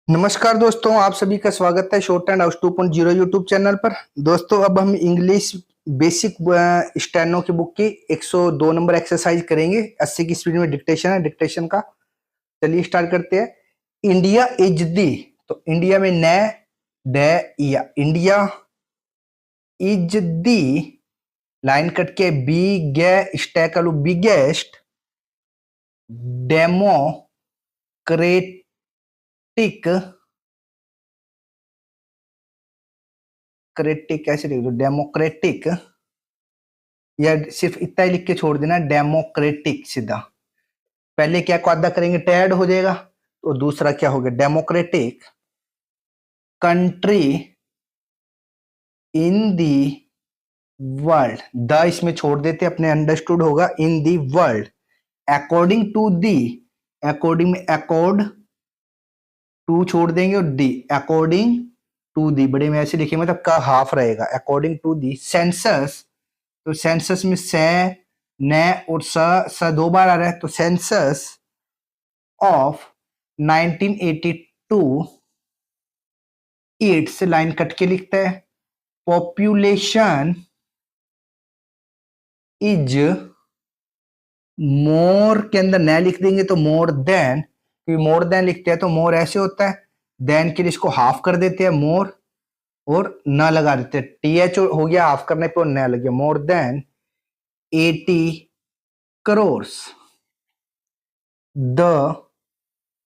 नमस्कार दोस्तों, आप सभी का स्वागत है short and house 2.0 YouTube channel पर। दोस्तों, अब हम इंग्लिश बेसिक स्टेनो की बुक की 102 नंबर एक्सरसाइज करेंगे। 80 की स्पीड में डिक्टेशन है, डिक्टेशन का। चलिए स्टार्ट करते हैं। इंडिया इज दी, तो इंडिया में न डे या India is the, line cut के बी गे स्टैक आलू बिगेस्ट डेमोक्रेटिक क्रेटिक कैसे लिख दो, डेमोक्रेटिक, या सिर्फ इतना ही लिख के छोड़ देना डेमोक्रेटिक सीधा। पहले क्या को अदा करेंगे, टैड हो जाएगा, तो दूसरा क्या हो गया, democratic country in the world. The इसमें छोड़ देते, अपने अंडरस्टूड होगा, in the world according to the, according में अकॉर्ड टू छोड़ देंगे और दी, अकॉर्डिंग टू दी बड़े में ऐसे लिखे, मतलब का हाफ रहेगा, अकॉर्डिंग टू दी सेंसस। तो सेंसस में से न और स दो बार आ रहा है, तो सेंसस ऑफ 1982 8 से लाइन कट के लिखता है। पॉपुलेशन इज मोर के अंदर न लिख देंगे तो मोर देन, क्योंकि मोर देन लिखते हैं तो मोर ऐसे होता है, देन के लिए इसको हाफ कर देते हैं मोर, और न लगा देते हैं, टीएच हो गया हाफ करने पे, न लग गया, more than 80 crores। The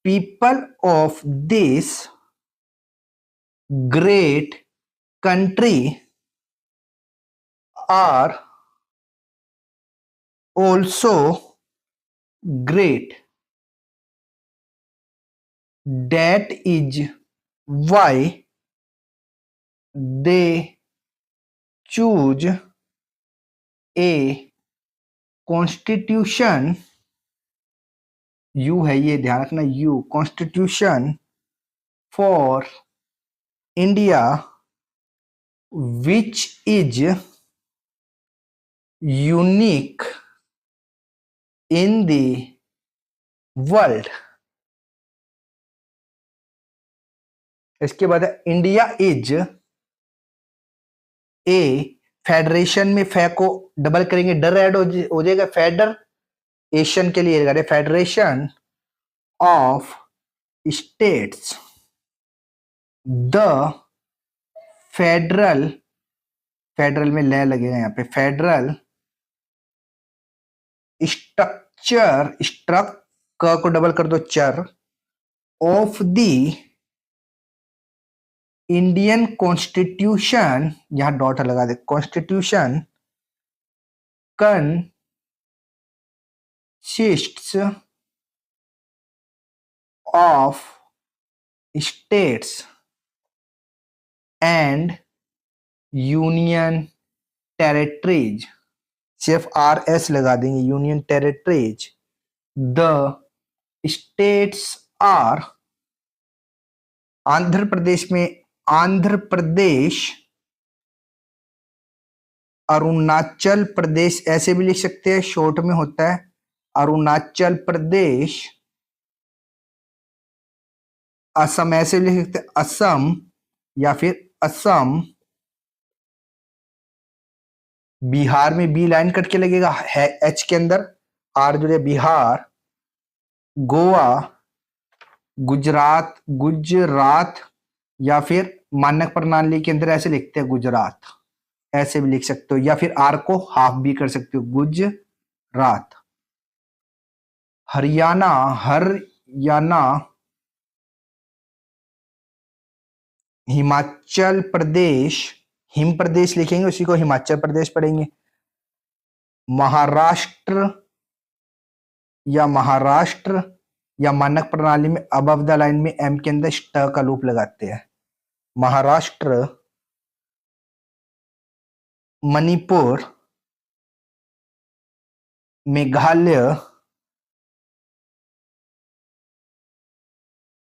people of this great country are also great. That is why they choose a constitution, you है ये ध्यान रखना, you constitution for India which is unique in the world. इसके बाद इंडिया इज ए, फेडरेशन में फे को double करेंगे, डर ऐड हो जाएगा, फेडर एशियन के लिए, federation of states. The federal, federal में ले लगेगा यहां पे, फेडरल स्ट्रक्चर, स्ट्रक को डबल कर दो चर, ऑफ द इंडियन कॉन्स्टिट्यूशन, यहां डॉट लगा दे, constitution consists of states and union territories, सिर्फ आर एस लगा देंगे, union territories. The states are, Andhra Pradesh में आंध्र प्रदेश, अरुणाचल प्रदेश ऐसे भी लिख सकते हैं, शॉर्ट में होता है अरुणाचल प्रदेश, असम ऐसे भी लिख सकते हैं असम, या फिर असम। बिहार में बी लाइन कट के लगेगा है एच के अंदर, आर जुड़े बिहार, गोवा, गुजरात, गुजरात, या फिर मानक प्रणाली के अंदर ऐसे लिखते हैं गुजरात, ऐसे भी लिख सकते हो, या फिर आर को हाफ भी कर सकते हो, गुजरात। हरियाणा, हरियाणा, हिमाचल प्रदेश, हिम प्रदेश लिखेंगे उसी को हिमाचल प्रदेश पढ़ेंगे। महाराष्ट्र, या महाराष्ट्र, या मानक प्रणाली में अबव द लाइन में एम के अंदर स्ट का लूप लगाते हैं, महाराष्ट्र। मणिपुर, मेघालय,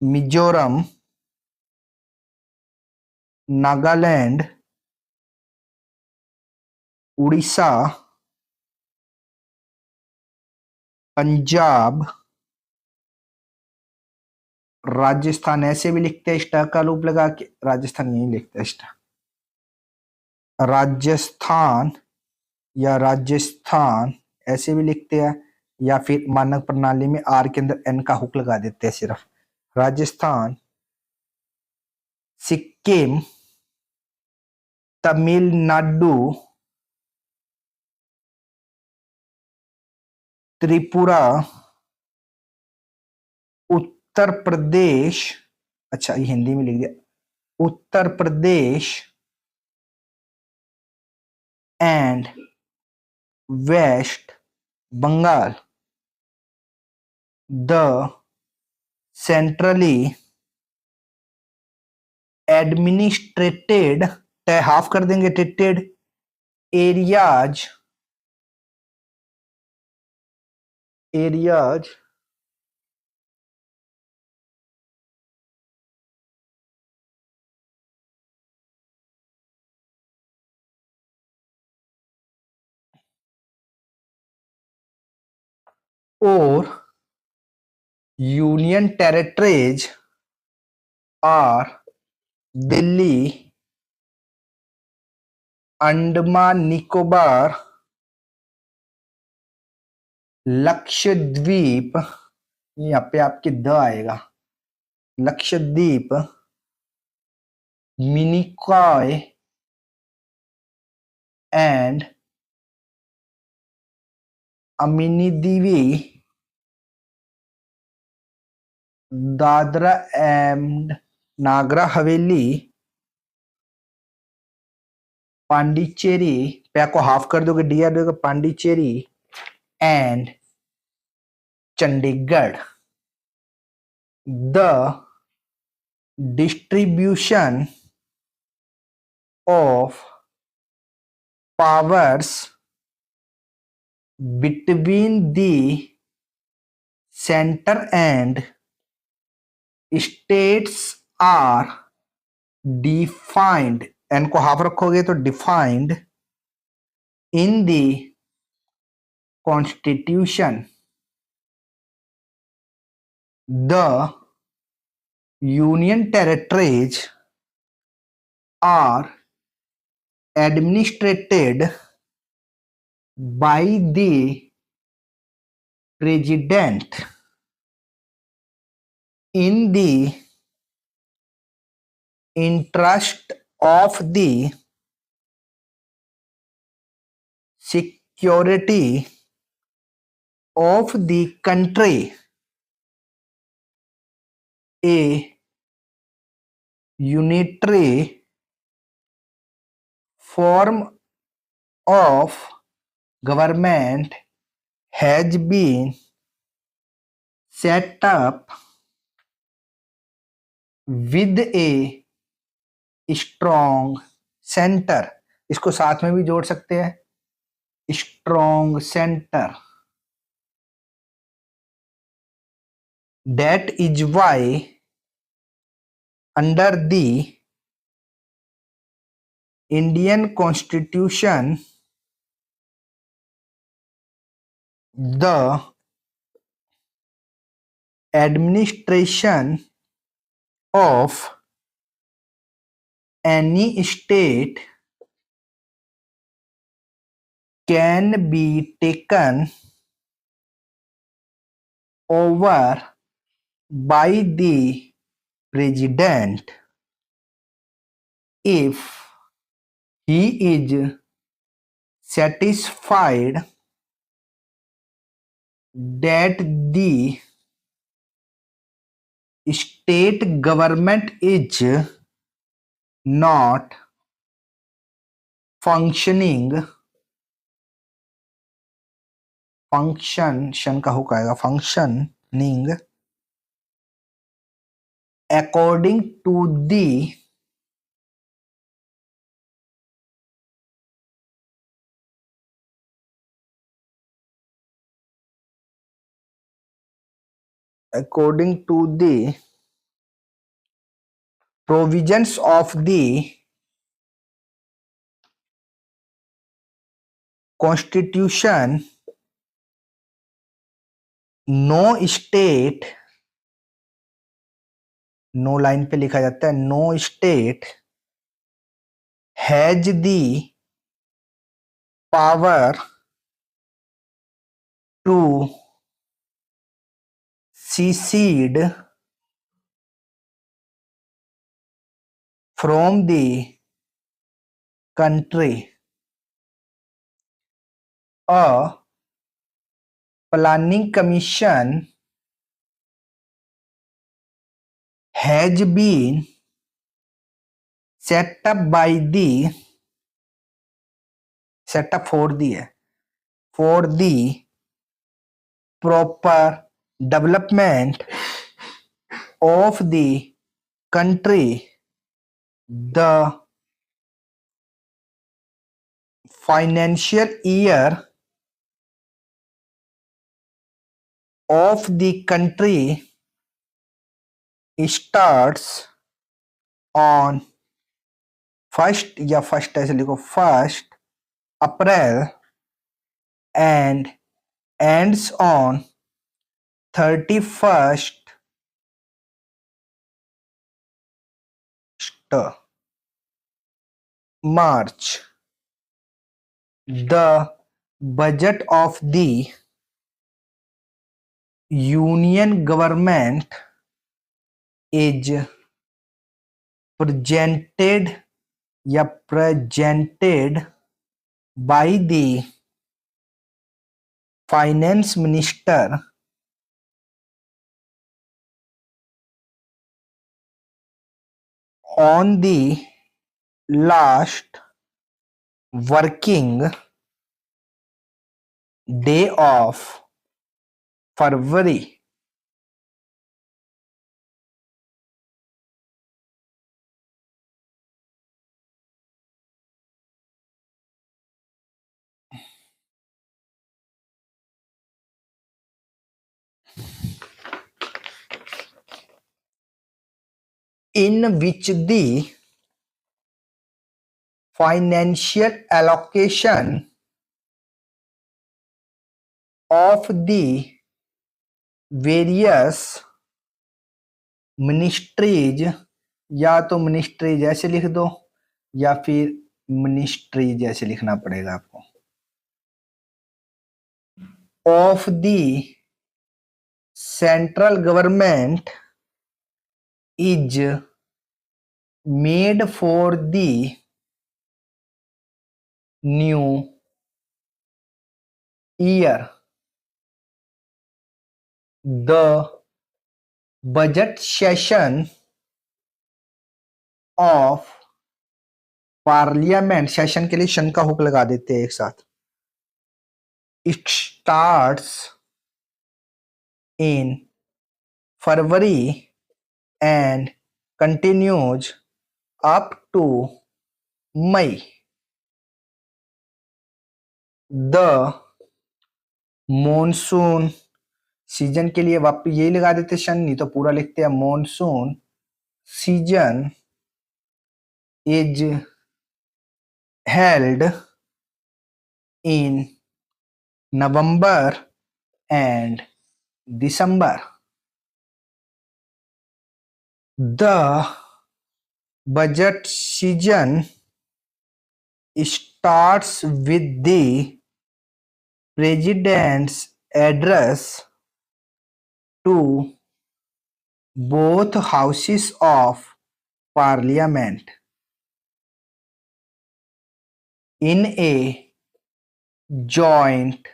मिजोरम, नागालैंड, उड़ीसा, पंजाब, राजस्थान ऐसे भी लिखते हैं स्टा का लूप लगा के, राजस्थान यही लिखते हैं स्टा, राजस्थान या राजस्थान ऐसे भी लिखते हैं, या फिर मानक प्रणाली में आर के अंदर एन का हुक लगा देते हैं सिर्फ। राजस्थान, सिक्किम, तमिलनाडु, त्रिपुरा, उत्तर प्रदेश, अच्छा ये हिंदी में लिख दिया, Uttar Pradesh and West Bengal, the centrally administered, half कर देंगे, टेटेड एरियाज, एरियाज और union territories are Delhi, Andaman Nicobar, Lakshadweep, यहाँ पे आपके द आएगा, लक्षद्वीप, मिनिकॉय एंड अमिनिदीवी, दादरा एंड नागरा हवेली, पांडिचेरी, पे को हाफ कर दोगे डी आ दोगे, Pondicherry and Chandigarh. The distribution of powers between the center and states are defined, N को हाफ रखोगे तो defined in the constitution. The union territories are administered by the president in the interest of the security of the country. A unitary form of government has been set up with a strong center. इसको साथ में भी जोड़ सकते हैं, strong center. That is why under the Indian Constitution the administration of any state can be taken over by the president if he is satisfied that the state government is not functioning, function का hook आएगा, functioning according to the provisions of the Constitution, no state no line पे लिखा जाता है, no state has the power to secede from the country. A planning commission has been set up for the proper development of the country. The financial year of the country starts on first ऐसे लिखो, 1 अप्रैल and ends on 31st March. The budget of the union government is presented by the finance minister on the last working day of February. In which the financial allocation of the various ministries, या तो ministry जैसे लिख दो या फिर ministry जैसे लिखना पड़ेगा आपको, of the central government is made for the new year. The budget session of parliament, session के लिए शन का हुक लगा देते हैं एक साथ, it starts in February and continues up to May. The monsoon season के लिए वापस यही लगा देते शन, नहीं तो पूरा लिखते हैं monsoon season is held in November and December. The budget season starts with the president's address to both houses of parliament in a joint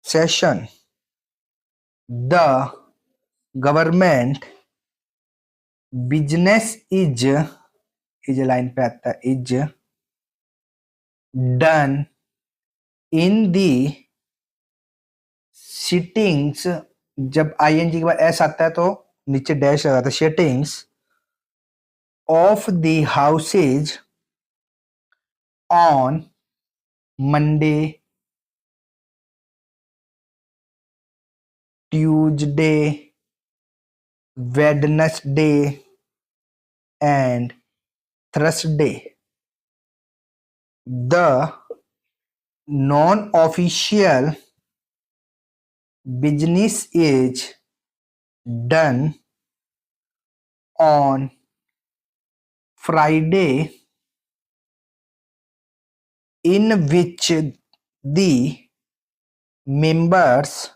session. The government business is line पे आता है, is done in the sittings. जब ing के बाद s आता है तो नीचे डैश लगाता है, sittings of the houses on Monday, Tuesday, Wednesday and Thursday. The non-official business is done on Friday in which the members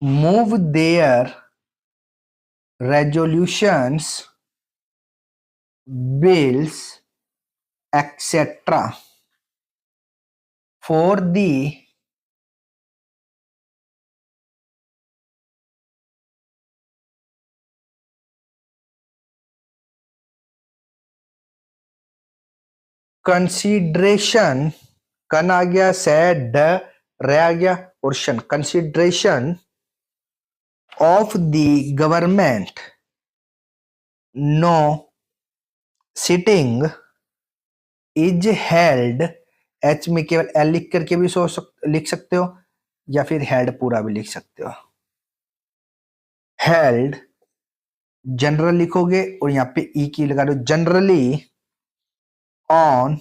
move their resolutions, bills, etc. for the consideration, कन आ गया, sad रे आ गया, portion, consideration of the government, no sitting is held, H में केवल L लिख करके भी लिख सकते हो या फिर हेल्ड पूरा भी लिख सकते हो। हेल्ड जनरल लिखोगे और यहाँ पे ई की लगा दो, generally on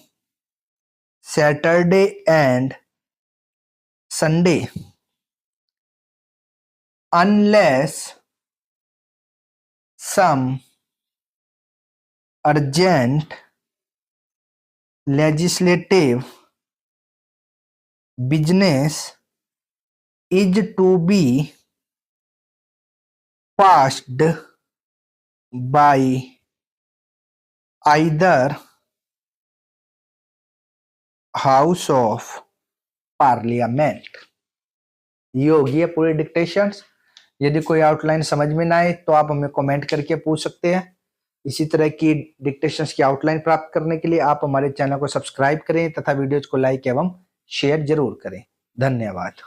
Saturday and Sunday unless some urgent legislative business is to be passed by either House of Parliament। ये होगी है पूरी डिक्टेशंस। यदि कोई आउटलाइन समझ में ना आए तो आप हमें कमेंट करके पूछ सकते हैं। इसी तरह की डिक्टेशंस की आउटलाइन प्राप्त करने के लिए आप हमारे चैनल को सब्सक्राइब करें तथा वीडियोज को लाइक एवं शेयर जरूर करें। धन्यवाद।